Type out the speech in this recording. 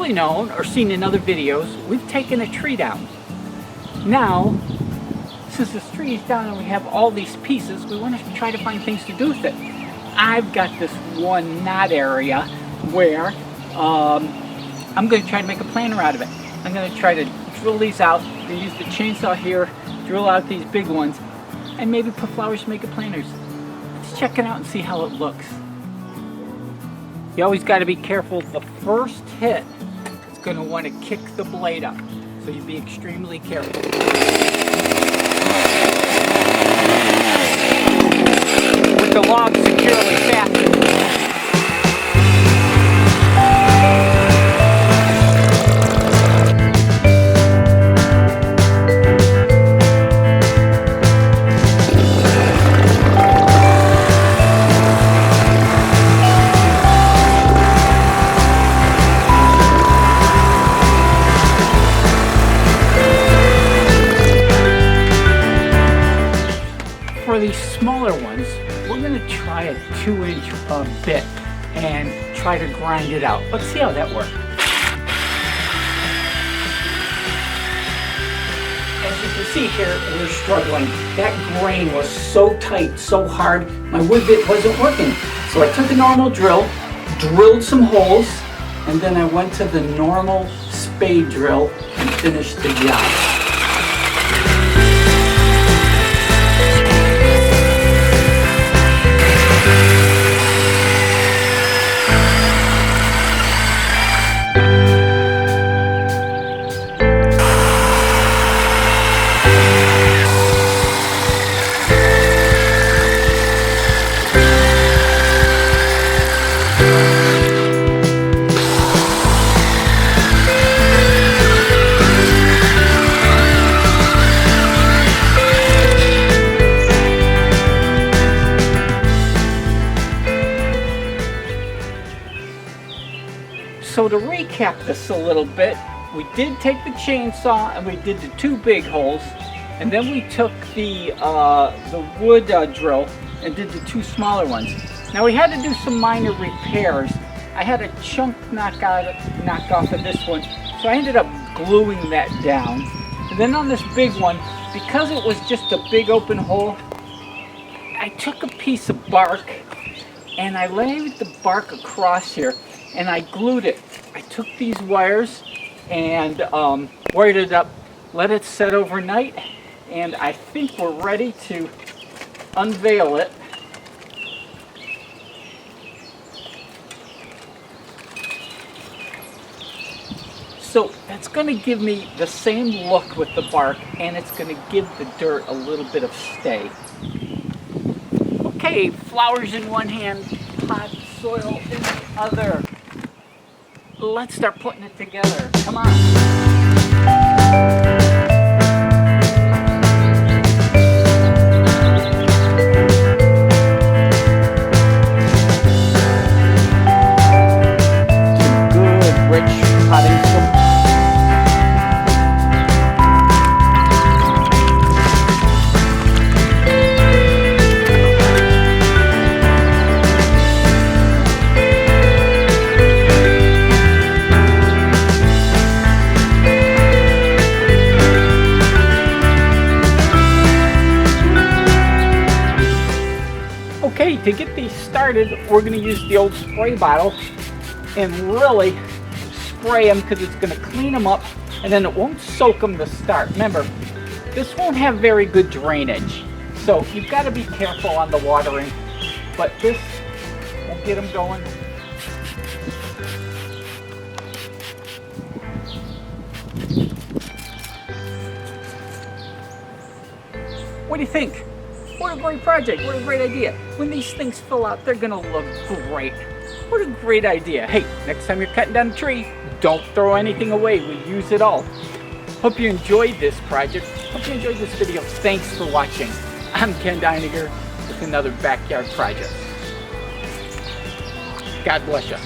probably known or seen in other videos, we've taken a tree down. Now, since this tree is down and we have all these pieces, we want to try to find things to do with it. I've got this one knot area where I'm going to try to make a planter out of it. I'm going to try to drill these out, use the chainsaw here, drill out these big ones, and maybe put flowers to make it planters. Let's check it out and see how it looks. You always got to be careful. The first hit is going to want to kick the blade up, so you be extremely careful. With the log securely fastened. For these smaller ones, we're going to try a 2-inch bit and try to grind it out. Let's see how that works. As you can see here, we're struggling. That grain was so tight, so hard, my wood bit wasn't working. So I took a normal drill, drilled some holes, and then I went to the normal spade drill and finished the job. So to recap this a little bit, we did take the chainsaw and we did the 2 big holes, and then we took the wood drill and did the 2 smaller ones. Now we had to do some minor repairs. I had a chunk knocked off of this one, so I ended up gluing that down. And then on this big one, because it was just a big open hole, I took a piece of bark and I laid the bark across here and I glued it. I took these wires and wired it up, let it set overnight, and I think we're ready to unveil it. So that's going to give me the same look with the bark, and it's going to give the dirt a little bit of stay. Okay, flowers in one hand, pot soil in the other. Let's start putting it together. Come on. Good, rich potting soil. Okay, to get these started, we're going to use the old spray bottle and really spray them because it's going to clean them up, and then it won't soak them to start. Remember, this won't have very good drainage, so you've got to be careful on the watering, but this will get them going. What do you think? What a great project, what a great idea. When these things fill out, they're gonna look great. What a great idea. Hey, next time you're cutting down a tree, don't throw anything away, we use it all. Hope you enjoyed this project. Hope you enjoyed this video. Thanks for watching. I'm Ken Deininger with another backyard project. God bless you.